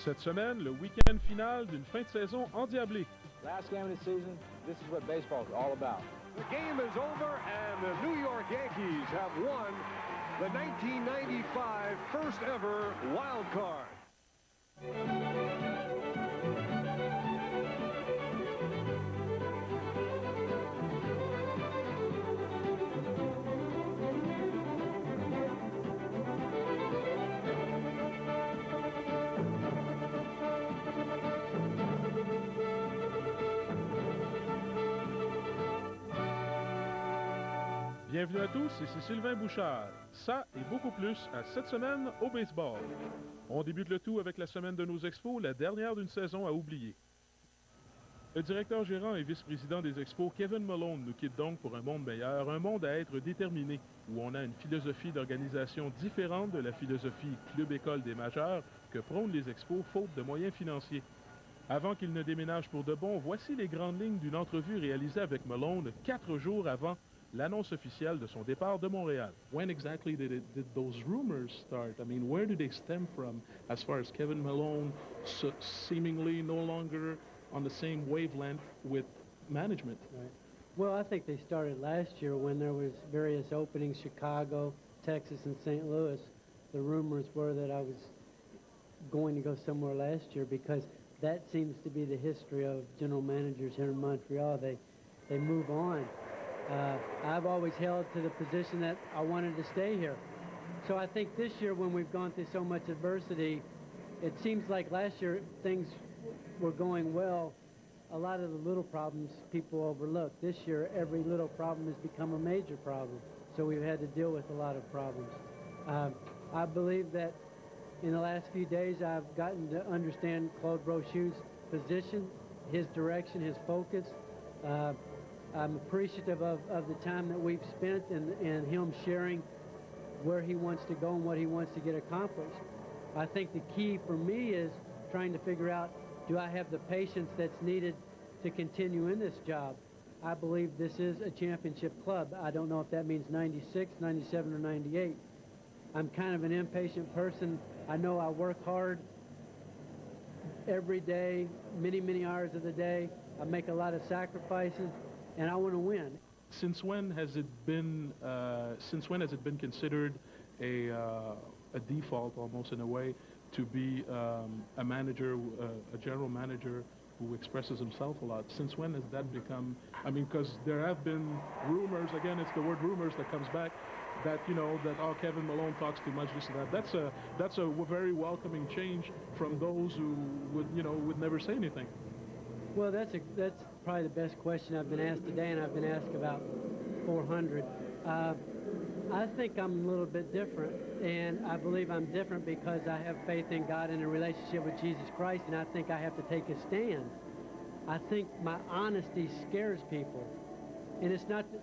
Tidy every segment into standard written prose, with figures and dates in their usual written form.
Cette semaine, le week-end final d'une fin de saison endiablée. Last game of the season, this is what baseball is all about. The game is over and the New York Yankees have won the 1995 first ever wild card. Bienvenue à tous, ici Sylvain Bouchard. Ça et beaucoup plus à cette semaine au baseball. On débute le tout avec la semaine de nos Expos, la dernière d'une saison à oublier. Le directeur gérant et vice-président des Expos, Kevin Malone, nous quitte donc pour un monde meilleur, un monde à être déterminé, où on a une philosophie d'organisation différente de la philosophie club-école des majeurs que prônent les Expos faute de moyens financiers. Avant qu'il ne déménage pour de bon, voici les grandes lignes d'une entrevue réalisée avec Malone 4 jours avant l'annonce officielle de son départ de Montréal. When exactly did those rumors start? I mean, where did they stem from as far as Kevin Malone seemingly no longer on the same wavelength with management? Right. Well, I think they started last year when there was various openings, Chicago, Texas, and St. Louis. The rumors were that I was going to go somewhere last year because that seems to be the history of general managers here in Montreal. They move on. I've always held to the position that I wanted to stay here. So I think this year when we've gone through so much adversity, it seems like last year things were going well. A lot of the little problems people overlook. This year every little problem has become a major problem. So we've had to deal with a lot of problems. I believe that in the last few days I've gotten to understand Claude Brochu's position, his direction, his focus. I'm appreciative of the time that we've spent and him sharing where he wants to go and what he wants to get accomplished. I think the key for me is trying to figure out, do I have the patience that's needed to continue in this job? I believe this is a championship club. I don't know if that means 96, 97, or 98. I'm kind of an impatient person. I know I work hard every day, many hours of the day. I make a lot of sacrifices. And I want to win. Since when has it been considered a default, almost in a way, to be a manager, a general manager who expresses himself a lot? Since when has that become? I mean, because there have been rumors. Again, it's the word rumors that comes back. That Kevin Malone talks too much, this and that. That's a very welcoming change from those who would never say anything. Well, that's probably the best question I've been asked today, and I've been asked about 400. I think I'm a little bit different, and I believe I'm different because I have faith in God and a relationship with Jesus Christ, and I think I have to take a stand. I think my honesty scares people, and it's not that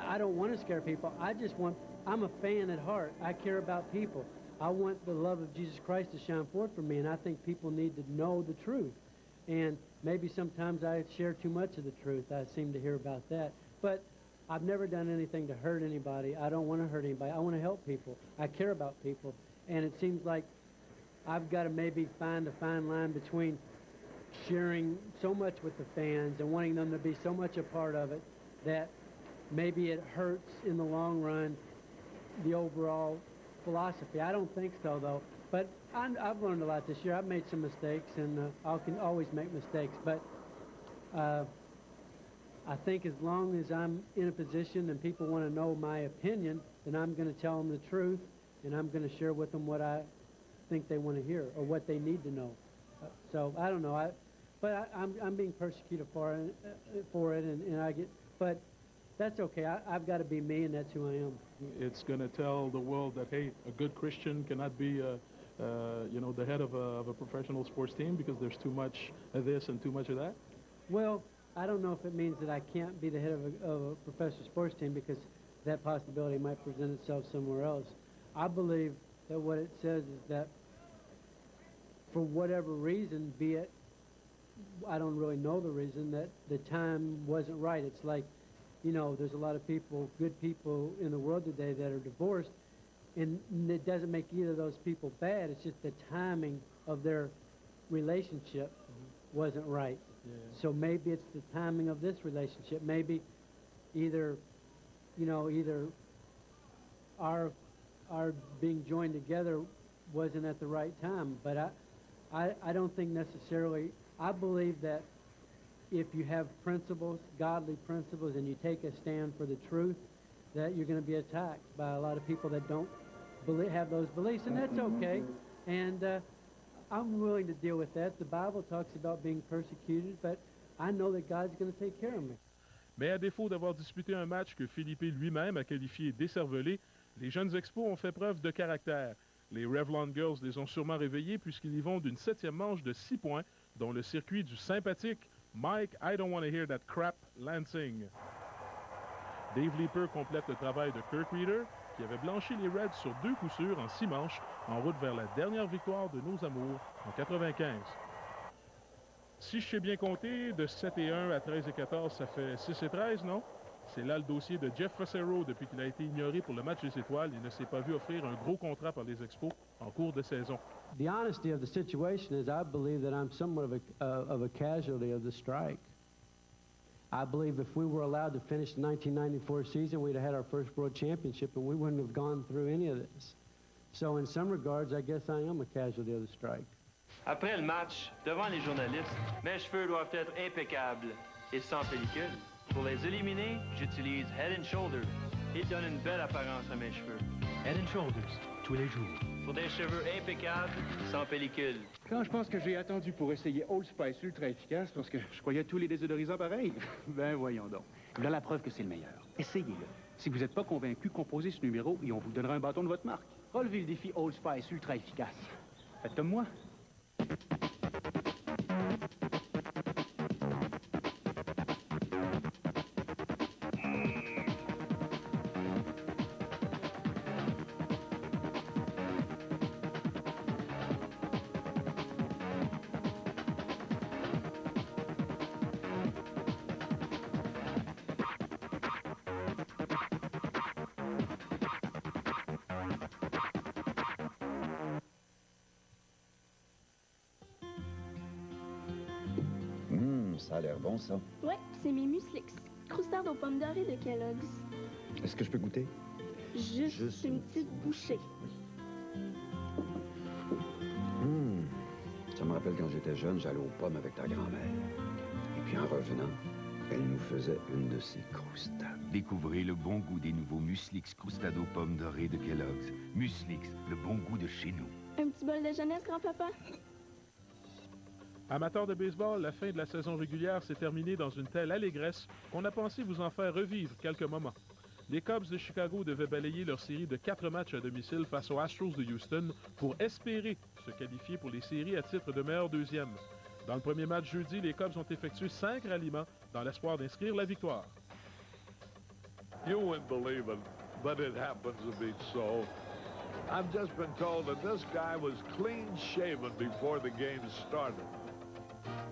I don't want to scare people. I'm a fan at heart. I care about people. I want the love of Jesus Christ to shine forth for me, and I think people need to know the truth. And maybe sometimes I share too much of the truth. I seem to hear about that. But I've never done anything to hurt anybody. I don't want to hurt anybody. I want to help people. I care about people. And it seems like I've got to maybe find a fine line between sharing so much with the fans and wanting them to be so much a part of it that maybe it hurts in the long run the overall philosophy. I don't think so, though. But I've learned a lot this year. I've made some mistakes, and I can always make mistakes. But I think as long as I'm in a position and people want to know my opinion, then I'm going to tell them the truth, and I'm going to share with them what I think they want to hear or what they need to know. So I don't know. But I'm being persecuted for it, and I get. But that's okay. I've got to be me, and that's who I am. It's going to tell the world that, hey, a good Christian cannot be the head of a professional sports team because there's too much of this and too much of that? Well, I don't know if it means that I can't be the head of a professional sports team because that possibility might present itself somewhere else. I believe that what it says is that for whatever reason, be it, I don't really know the reason, that the time wasn't right. It's like, there's a lot of people, good people in the world today that are divorced, and it doesn't make either of those people bad. It's just the timing of their relationship wasn't right. Yeah. So maybe it's the timing of this relationship. Maybe either our being joined together wasn't at the right time. But I don't think necessarily. I believe that if you have principles, godly principles, and you take a stand for the truth, that you're going to be attacked by a lot of people that don't have those beliefs, and that's okay. And I'm willing to deal with that. The Bible talks about being persecuted, but I know that God's going to take care of me. Mais à défaut d'avoir disputé un match que Philippe lui-même a qualifié d'écervelé, les jeunes Expos ont fait preuve de caractère. Les Revlon Girls les ont sûrement réveillés puisqu'ils y vont d'une 7e manche de 6 points, dont le circuit du sympathique Mike I Don't Want to Hear That Crap Lansing. Dave Leeper complète le travail de Kirk Reeder, qui avait blanchi les Reds sur 2 coups sûrs en 6 manches, en route vers la dernière victoire de nos amours en 95. Si je sais bien compter, de 7-1 à 13-14, ça fait 6-13, non? C'est là le dossier de Jeff Facero depuis qu'il a été ignoré pour le match des étoiles et ne s'est pas vu offrir un gros contrat par les Expos en cours de saison. The honesty of the situation is I believe that I'm somewhat of a casualty of the strike. I believe if we were allowed to finish the 1994 season, we'd have had our first world championship and we wouldn't have gone through any of this. So in some regards, I guess I am a casualty of the strike. Après le match, devant les journalistes, mes cheveux doivent être impeccables et sans pellicule. Pour les éliminer, j'utilise Head & Shoulders. Il donne une belle apparence à mes cheveux. Head & Shoulders, tous les jours. Pour des cheveux impeccables, sans pellicule. Quand je pense que j'ai attendu pour essayer Old Spice ultra efficace parce que je croyais tous les désodorisants pareils. Ben voyons donc. Voilà la preuve que c'est le meilleur. Essayez-le. Si vous n'êtes pas convaincu, composez ce numéro et on vous donnera un bâton de votre marque. Relevez le défi Old Spice ultra efficace. Faites comme moi. Ça a l'air bon, ça. Ouais, c'est mes muslix. Croustardes aux pommes dorées de Kellogg's. Est-ce que je peux goûter? Juste une petite bouchée. Ça me rappelle quand j'étais jeune, j'allais aux pommes avec ta grand-mère. Et puis en revenant, elle nous faisait une de ses croustades. Découvrez le bon goût des nouveaux Muslix croustades aux pommes dorées de Kellogg's. Muslix, le bon goût de chez nous. Un petit bol de jeunesse, grand-papa? Amateurs de baseball, la fin de la saison régulière s'est terminée dans une telle allégresse qu'on a pensé vous en faire revivre quelques moments. Les Cubs de Chicago devaient balayer leur série de 4 matchs à domicile face aux Astros de Houston pour espérer se qualifier pour les séries à titre de meilleur deuxième. Dans le premier match jeudi, les Cubs ont effectué 5 ralliements dans l'espoir d'inscrire la victoire. You wouldn't believe it, but it happens to be so. I've just been told that this guy was clean shaven before the game started.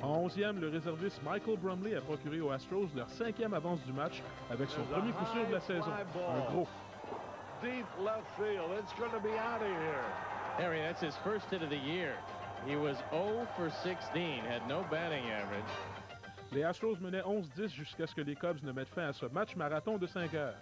En 11e, le réserviste Michael Brumley a procuré aux Astros leur 5e avance du match avec son premier coup sûr de la saison. Un gros. Deep left field. It's going to be out of here. Harry, that's his first hit of the year. He was 0 for 16, had no batting average. Les Astros menaient 11-10 jusqu'à ce que les Cubs ne mettent fin à ce match marathon de 5 heures.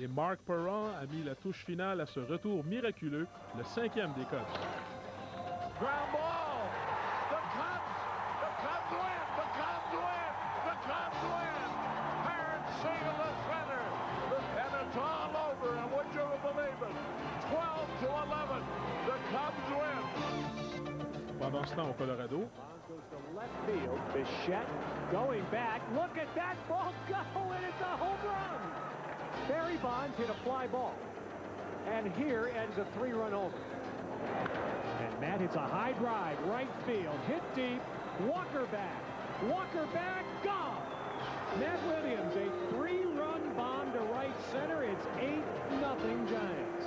Et Mark Perron a mis la touche finale à ce retour miraculeux, le 5e des Cubs. Ground ball. The Cubs win. The Cubs win. The Cubs win. Parents sing in the center. And it's all over. And would you believe it? 12-11. The Cubs win. Pendant ce temps, au Colorado, Goes to left field. Bichette going back. Look at that ball go, and it's a home run. Barry Bonds hit a fly ball. And here ends a 3-run homer. And Matt hits a high drive, right field, hit deep, Walker back, gone! Matt Williams, a 3-run bomb to right center. It's 8-0 Giants.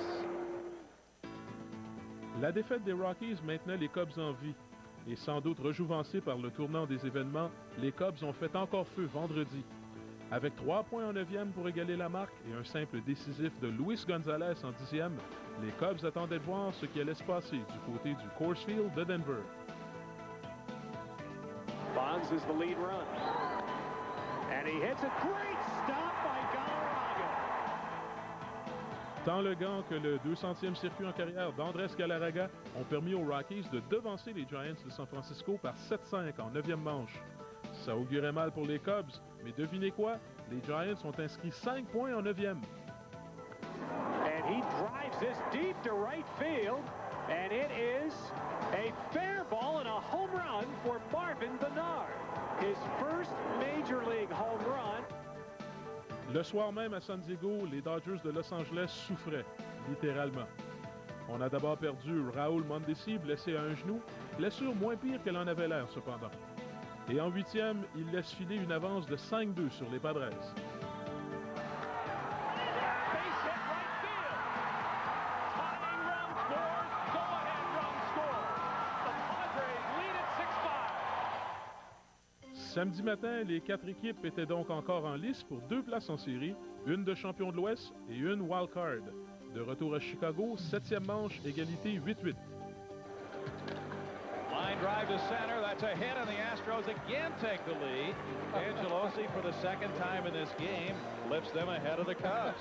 la défaite des Rockies maintenait les Cubs en vie. Et sans doute rejouvancés par le tournant des événements, les Cubs ont fait encore feu vendredi. Avec 3 points en 9e pour égaler la marque et un simple décisif de Luis Gonzalez en 10e, les Cubs attendaient de voir ce qui allait se passer du côté du Coors Field de Denver. Bonds is the lead run. And he hits a great stop by Galarraga. Tant le gant que le 200e circuit en carrière d'Andrés Galarraga ont permis aux Rockies de devancer les Giants de San Francisco par 7-5 en 9e manche. Ça augurait mal pour les Cubs, mais devinez quoi? Les Giants ont inscrit 5 points en 9e. And he drives this deep to right field, and it is a fair ball and a home run for Marvin Bernard. His first Major League home run. Le soir même à San Diego, les Dodgers de Los Angeles souffraient, littéralement. On a d'abord perdu Raúl Mondesi, blessé à un genou, blessure moins pire qu'elle en avait l'air cependant. Et en 8e, il laisse filer une avance de 5-2 sur les Padres. Samedi matin, les 4 équipes étaient donc encore en lice pour 2 places en série, une de champion de l'Ouest et une wild card. De retour à Chicago, 7e manche, égalité 8-8. Line drive to center. That's a hit, and the Astros again take the lead. Angelosi, for the second time in this game, lifts them ahead of the Cubs.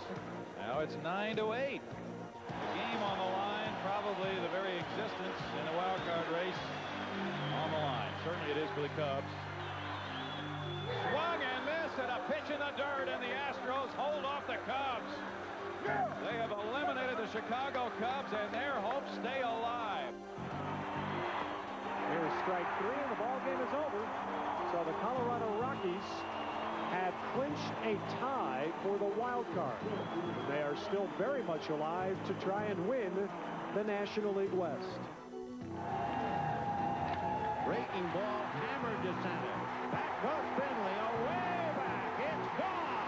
Now it's 9-8. The game on the line, probably the very existence in the wild card race on the line. Certainly it is for the Cubs. Swung and missed, and a pitch in the dirt, and the Astros hold off the Cubs. They have eliminated the Chicago Cubs, and their hopes stay alive. Here's strike 3, and the ball game is over. So the Colorado Rockies have clinched a tie for the wild card. They are still very much alive to try and win the National League West. Breaking ball hammered to center. Back goes Finley, away back. It's gone.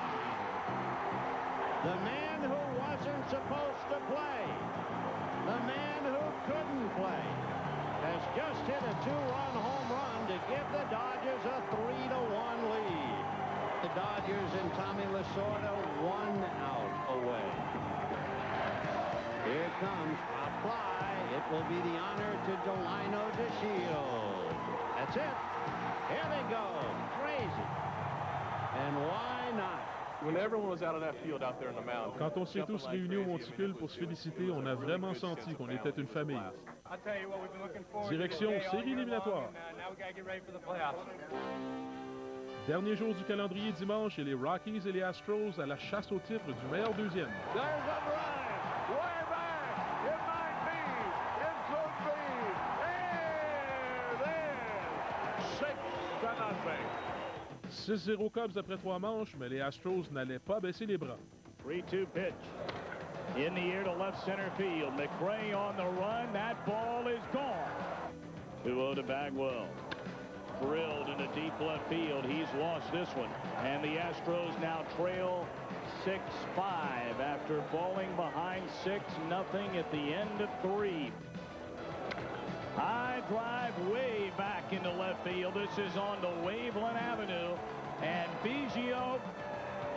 The man who wasn't supposed to play, the man who couldn't play, has just hit a 2-run home run to give the Dodgers a 3-1 lead. The Dodgers and Tommy Lasorda 1 out away. Here comes a fly. It will be the honor to Delino DeShields. That's it. Here they go. Crazy. And why not? When everyone was out of that field out there in the mound. Quand on s'est tous réunis au monticule pour se féliciter, on a vraiment senti qu'on était une famille. Direction série éliminatoire. Dernier jour du calendrier dimanche et les Rockies et les Astros à la chasse au titre du meilleur deuxième. Way back. It might be. It could be. 6-0 Cubs après 3 manches, mais les Astros n'allaient pas baisser les bras. 3-2 pitch. In the air to left center field. McRae on the run. That ball is gone. 2-0 to Bagwell. Drilled into deep left field. He's lost this one. And the Astros now trail 6-5 after falling behind 6-0 at the end of 3. High drive way back into left field. This is on to Waveland Avenue. And Biggio,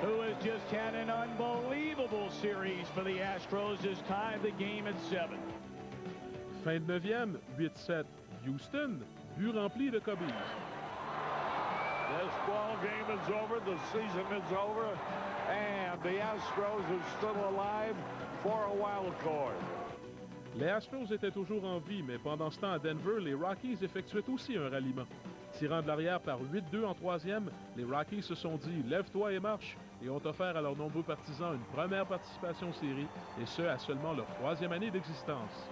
who has just had an unbelievable series for the Astros, has tied the game at 7. Fin de 9e, 8-7. Houston, but rempli de Cubbies. This ball game is over. The season is over. And the Astros are still alive for a wild card. Les Astros étaient toujours en vie, mais pendant ce temps à Denver, les Rockies effectuaient aussi un ralliement. Tirant de l'arrière par 8-2 en 3e, les Rockies se sont dit « Lève-toi et marche » et ont offert à leurs nombreux partisans une première participation aux séries, et ce à seulement leur 3e année d'existence.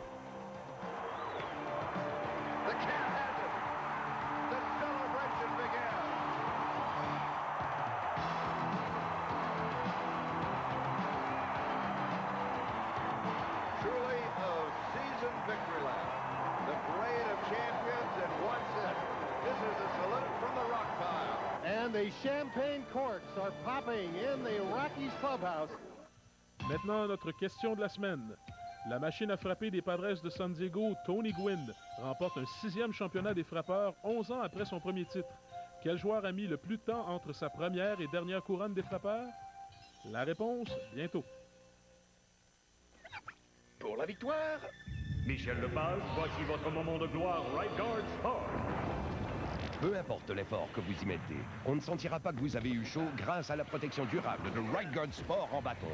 The champagne corks are popping in the Rockies clubhouse. Maintenant, notre question de la semaine. La machine à frapper des Padres de San Diego, Tony Gwynn, remporte un 6e championnat des frappeurs 11 ans après son premier titre. Quel joueur a mis le plus de temps entre sa première et dernière couronne des frappeurs? La réponse, bientôt. Pour la victoire, Michel Lepage, voici votre moment de gloire, Right Guard Sport. peu importe l'effort que vous y mettez, on ne sentira pas que vous avez eu chaud grâce à la protection durable de Right Guard Sport en bâton.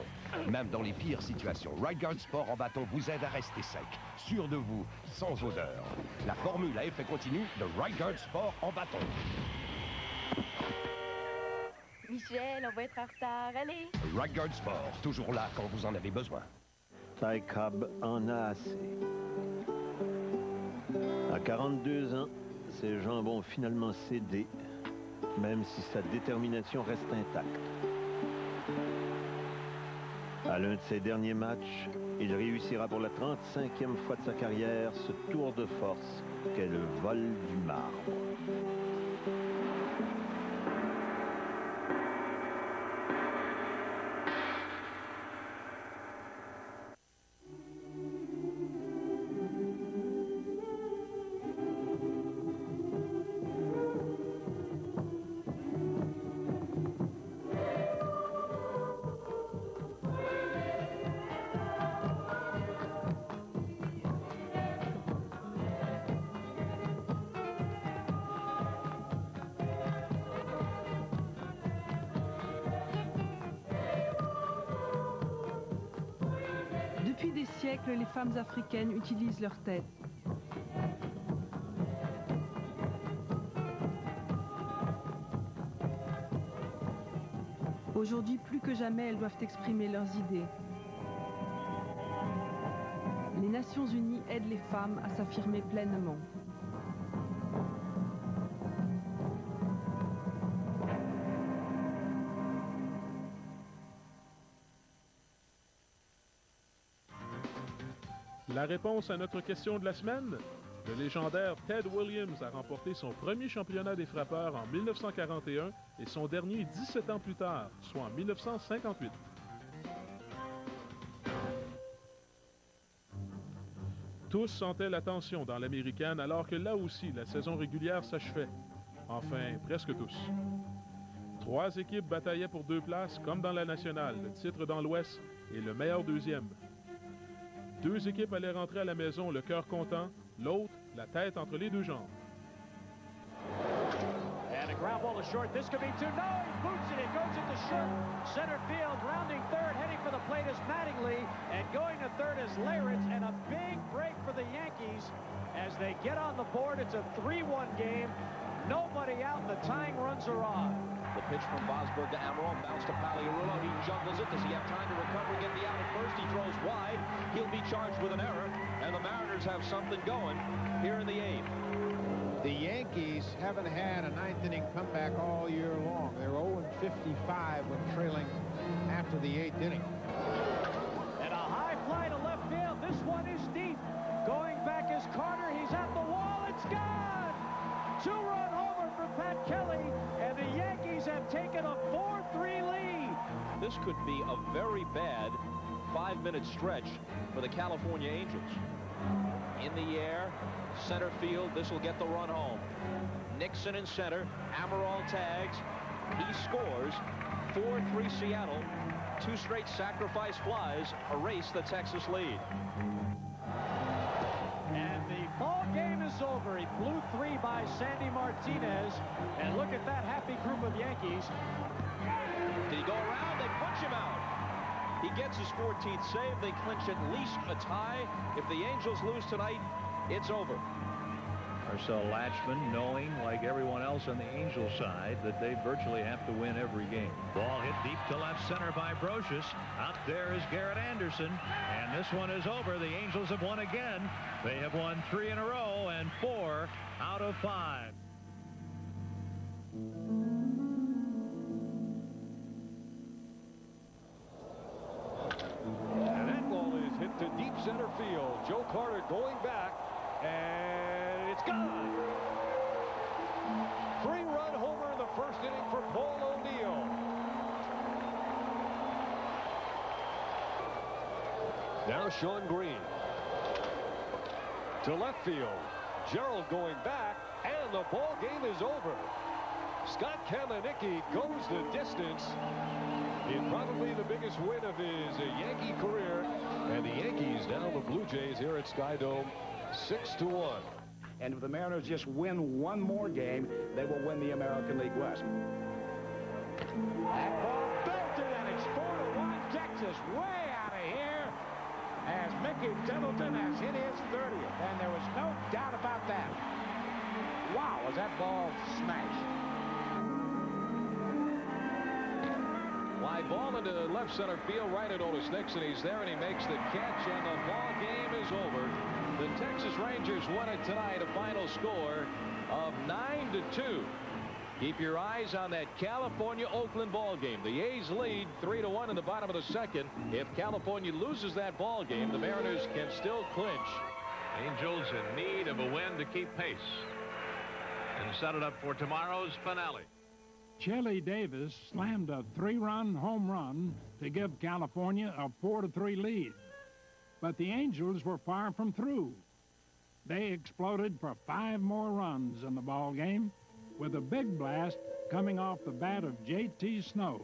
Même dans les pires situations, Right Guard Sport en bâton vous aide à rester sec, sûr de vous, sans odeur. La formule à effet continu de Right Guard Sport en bâton. Michel, on va être en retard, allez! Right Guard Sport, toujours là quand vous en avez besoin. Ty Cobb en a assez. À 42 ans, ses jambes ont finalement cédé, même si sa détermination reste intacte. À l'un de ses derniers matchs, il réussira pour la 35e fois de sa carrière ce tour de force qu'est le vol du marbre. Depuis des siècles, les femmes africaines utilisent leur tête. Aujourd'hui, plus que jamais, elles doivent exprimer leurs idées. Les Nations Unies aident les femmes à s'affirmer pleinement. La réponse à notre question de la semaine? Le légendaire Ted Williams a remporté son premier championnat des frappeurs en 1941 et son dernier 17 ans plus tard, soit en 1958. Tous sentaient la tension dans l'américaine alors que là aussi la saison régulière s'achevait. Enfin, presque tous. 3 équipes bataillaient pour 2 places comme dans la nationale, le titre dans l'Ouest et le meilleur deuxième. 2 équipes allaient rentrer à la maison le cœur content, l'autre, la tête entre les 2 jambes. And a ground ball to short. This could be 2. No, he boots it. It goes into short. Center field, rounding third, heading for the plate is Mattingly, and going to third is Leyritz, and a big break for the Yankees as they get on the board. It's a 3-1 game. Nobody out, and the tying runs are on. The pitch from Bosberg to Amaral, bounce to Paliarulo. He juggles it. Does he have time to recover and get the out at first? He throws wide. He'll be charged with an error, and the Mariners have something going here in the 8th. The Yankees haven't had a 9th-inning comeback all year long. They're 0-55 when trailing after the 8th inning. And a high fly to left field. This one is deep. Going back is Carter. He's at the wall. It's gone! 2-run homer for Pat Kelly, and the Yankees have taken a 4-3 lead. This could be a very bad 5-minute stretch for the California Angels. In the air, center field, this will get the run home. Nixon in center, Amaral tags, he scores, 4-3 Seattle, 2 straight sacrifice flies erase the Texas lead. And the ball game is over. He blew 3 by Sandy Martinez, and look at that happy group of Yankees. Did he go around? They punch him out. He gets his 14th save. They clinch at least a tie. If the Angels lose tonight, it's over. Marcel Latchman knowing, like everyone else on the Angels side, that they virtually have to win every game. Ball hit deep to left center by Brocious. Out there is Garrett Anderson. And this one is over. The Angels have won again. They have won 3 in a row and 4 out of 5. And that ball is hit to deep center field. Joe Carter going back, and it's gone. 3-run homer in the first inning for Paul O'Neill. Now Sean Green. To left field. Gerald going back, and the ball game is over. Scott Kamenicki goes the distance in probably the biggest win of his Yankee career. And the Yankees down the Blue Jays here at Sky Dome 6-1. And if the Mariners just win one more game, they will win the American League West. That ball belted, and it's 4-1 Texas, way out of here, as Mickey Templeton has hit his 30th, and there was no doubt about that. Wow, was that ball smashed. Fly ball into left center field, right at Otis Nixon. He's there, and he makes the catch, and the ball game is over. The Texas Rangers won it tonight, a final score of 9-2. Keep your eyes on that California-Oakland ball game. The A's lead 3-1 in the bottom of the second. If California loses that ball game, the Mariners can still clinch. Angels in need of a win to keep pace and set it up for tomorrow's finale. Chelly Davis slammed a 3-run home run to give California a 4-3 lead. But the Angels were far from through. They exploded for 5 more runs in the ball game, with a big blast coming off the bat of J.T. Snow.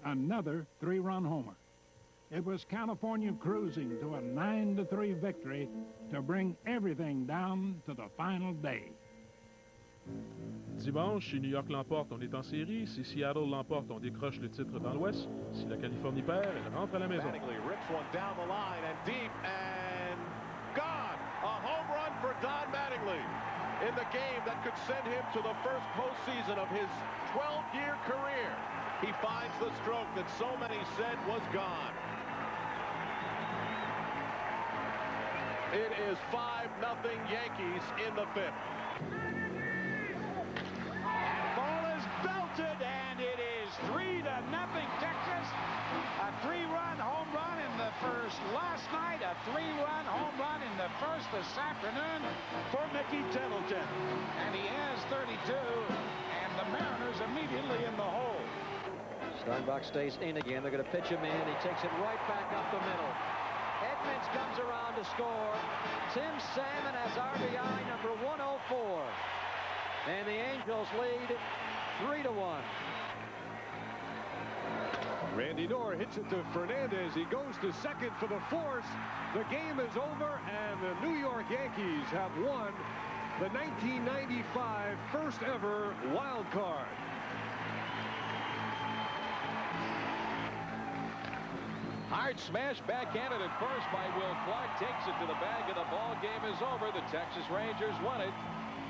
Another 3-run homer. It was California cruising to a 9-3 victory to bring everything down to the final day. Dimanche, si New York l'emporte, on est en série. Si Seattle l'emporte, on décroche le titre dans l'Ouest. Si la Californie perd, elle rentre à la maison. Rips one down the line and deep and gone. A home run for Don Mattingly in the game that could send him to the first postseason of his 12-year career. He finds the stroke that so many said was gone. It is 5-0 Yankees in the 5th. Ball is belted, and it is 3-0 Texas. A 3-run home run in the first last night, a 3-run home run in the first this afternoon for Mickey Templeton. And he has 32, and the Mariners immediately in the hole. Steinbach stays in again. They're going to pitch him in. He takes it right back up the middle. Edmonds comes around to score. Tim Salmon has RBI number 104. And the Angels lead 3-1. Randy Knorr hits it to Fernandez. He goes to second for the force. The game is over, and the New York Yankees have won the 1995 first ever wild card. Hard smash backhanded at first by Will Clark. Takes it to the bag, and the ball game is over. The Texas Rangers won it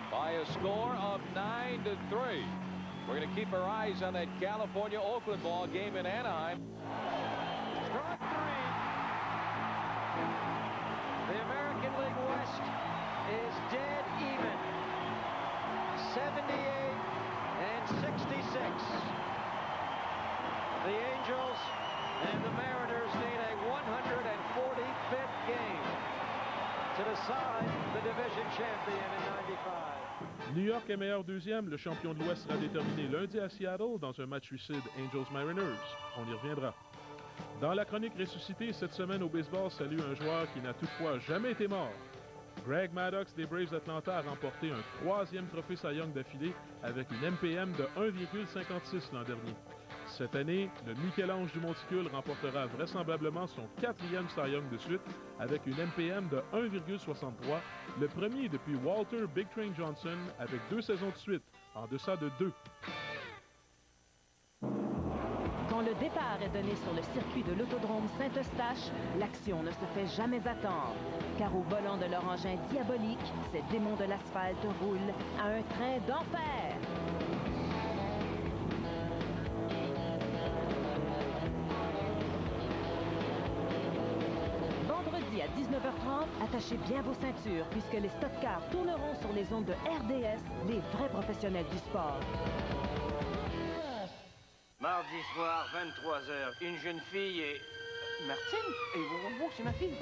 by a score of 9-3. We're going to keep our eyes on that California-Oakland ball game in Anaheim. Strike 3. The American League West is dead even. 78 and 66. The Angels and the Mariners need a 145th game to decide the division champion in 95. New York est meilleur deuxième. Le champion de l'Ouest sera déterminé lundi à Seattle dans un match suicide Angels-Mariners. On y reviendra. Dans la chronique ressuscitée cette semaine au baseball, salue un joueur qui n'a toutefois jamais été mort. Greg Maddox des Braves d'Atlanta a remporté un 3e trophée Cy Young d'affilée avec une MPM de 1,56 l'an dernier. Cette année, le Michel-Ange du Monticule remportera vraisemblablement son 4e Cy Young de suite avec une MPM de 1,63, le premier depuis Walter Big Train Johnson avec 2 saisons de suite, en deçà de 2. Quand le départ est donné sur le circuit de l'autodrome Saint-Eustache, l'action ne se fait jamais attendre. Car au volant de leur engin diabolique, ces démons de l'asphalte roulent à un train d'enfer. Vendredi à 19h30, attachez bien vos ceintures puisque les stock cars tourneront sur les ondes de RDS, les vrais professionnels du sport. Mardi soir, 23h, une jeune fille et... Martine? Et wow, c'est ma fille.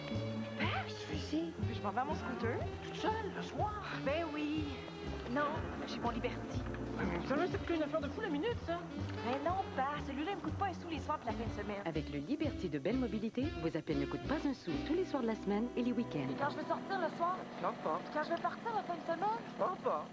Père, qu'est-ce que tu fais ici? Je m'en vais à mon scooter. Toute seule, le soir? Ben oui. Non, j'ai mon Liberty. Ça va, c'est qu'une affaire de fou la minute, ça? Mais non, pas. Celui-là, il me coûte pas un sou les soirs pour la fin de semaine. Avec le Liberty de Belle Mobilité, vos appels ne coûtent pas un sou tous les soirs de la semaine et les week-ends. Quand je veux sortir le soir? Non, pas. Quand je veux partir la fin de semaine? Pas. Pas.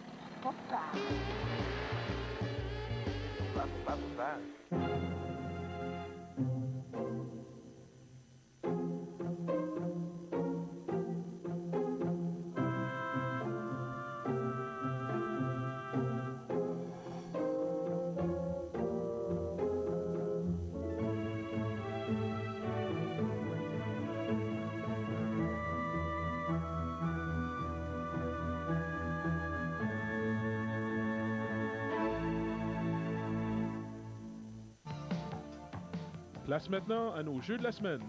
Place maintenant à nos jeux de la semaine.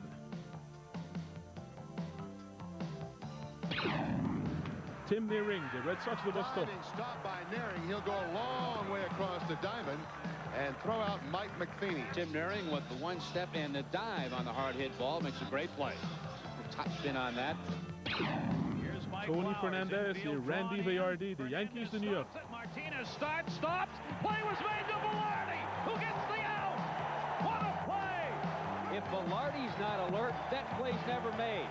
Tim Nearing des Red Sox de Boston. Stop by Nearing. He'll go a long way across the diamond and throw out Mike McFeeney. Tim Nearing with the one step and the dive on the hard hit ball makes a great play. Top spin on that. Tony Fernandez et Randy Velarde des Yankees de New York. Martinez starts, stops. Play was made to Velarde, who gets the out. What a play! If Velarde's not alert, that play's never made.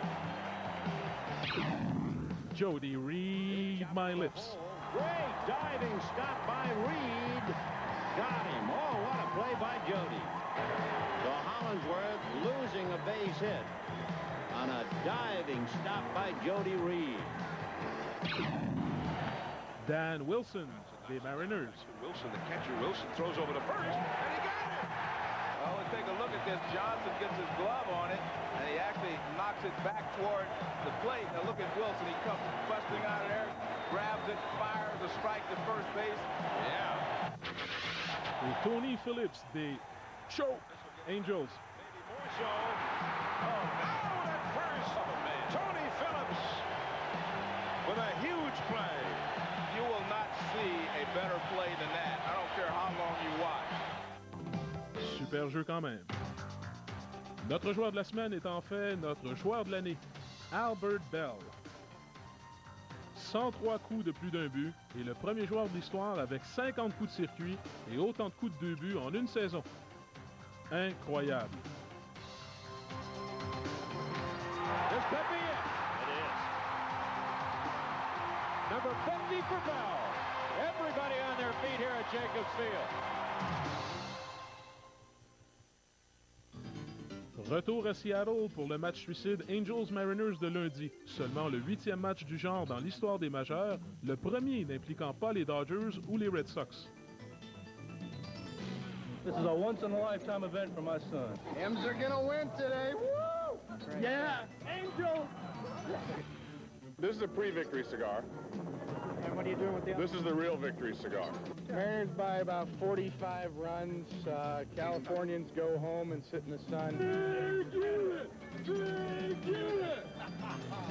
Jody, read my lips. Great diving stop by Reed. Got him. Oh, what a play by Jody. So Hollingsworth losing a base hit on a diving stop by Jody Reed. Dan Wilson des Mariners. Wilson, the catcher, Wilson throws over to first, and he got it! Oh, and take a look at this. Johnson gets his glove on it, and he actually knocks it back toward the plate. Now look at Wilson. He comes busting out of there, grabs it, fires a strike to first base. Yeah. Et Tony Phillips des Choke Angels. More so. Oh, now at first, Tony Phillips with a huge play. You will not see a better play than that. I don't care how long you watch. Super jeu quand même. Notre joueur de la semaine est en fait notre joueur de l'année, Albert Bell. 103 coups de plus d'un but et le premier joueur de l'histoire avec 50 coups de circuit et autant de coups de 2 buts en une saison. Incroyable. This could be it. It is. Number 50 for Bell. Everybody on their feet here at Jacobs Field. Retour à Seattle pour le match suicide Angels-Mariners de lundi. Seulement le 8e match du genre dans l'histoire des majeurs, le premier n'impliquant pas les Dodgers ou les Red Sox. This is a once-in-a-lifetime event for my son. M's are gonna win today. Woo! Yeah, Angels! This is a pre-victory cigar. And what are you doing with the This is the real victory cigar. Mariners by about 45 runs. Californians go home and sit in the sun.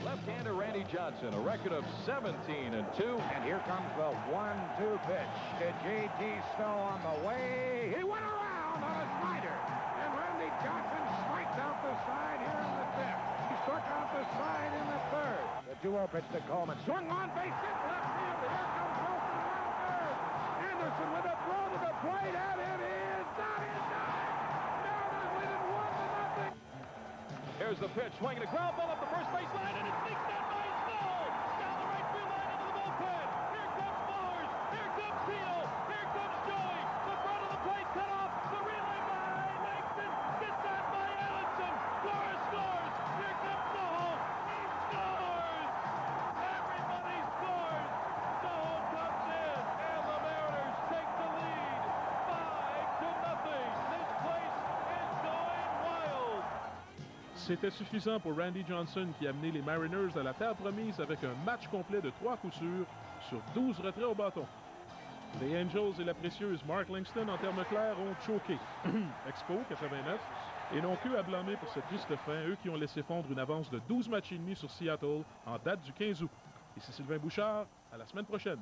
Left-hander Randy Johnson, a record of 17-2. And here comes the 1-2 pitch to J.T. Snow on the way. He went around on a slider. And Randy Johnson strikes out the side here in the fifth. He struck out the side in the third. The 2-0 pitch to Coleman. Swung on base hit left field. Here comes Wilson around third. Anderson with a throw to the plate, and it is not in time. Mariners leading 1-0. Here's the pitch, swinging a ground ball up the first base line, and it sneaks down by Snow. Down the right field line into the bullpen. Here comes Mullers. Here comes Tito. Here comes Joey. The front of the plate cut off. The relay by Langston. Gets that by Allenson. Flores scores. Here comes Soho. He scores. Everybody scores. Soho comes in, and the Mariners take the lead 5-0. This place is going wild. C'était suffisant pour Randy Johnson qui a mené les Mariners à la terre promise avec un match complet de 3 coups sûrs sur 12 retraits au bâton. Les Angels et la précieuse Mark Langston, en termes clairs, ont choqué. Expos, 89, et n'ont qu'eux à blâmer pour cette triste fin, eux qui ont laissé fondre une avance de 12 matchs et demi sur Seattle en date du 15 août. Ici Sylvain Bouchard, à la semaine prochaine.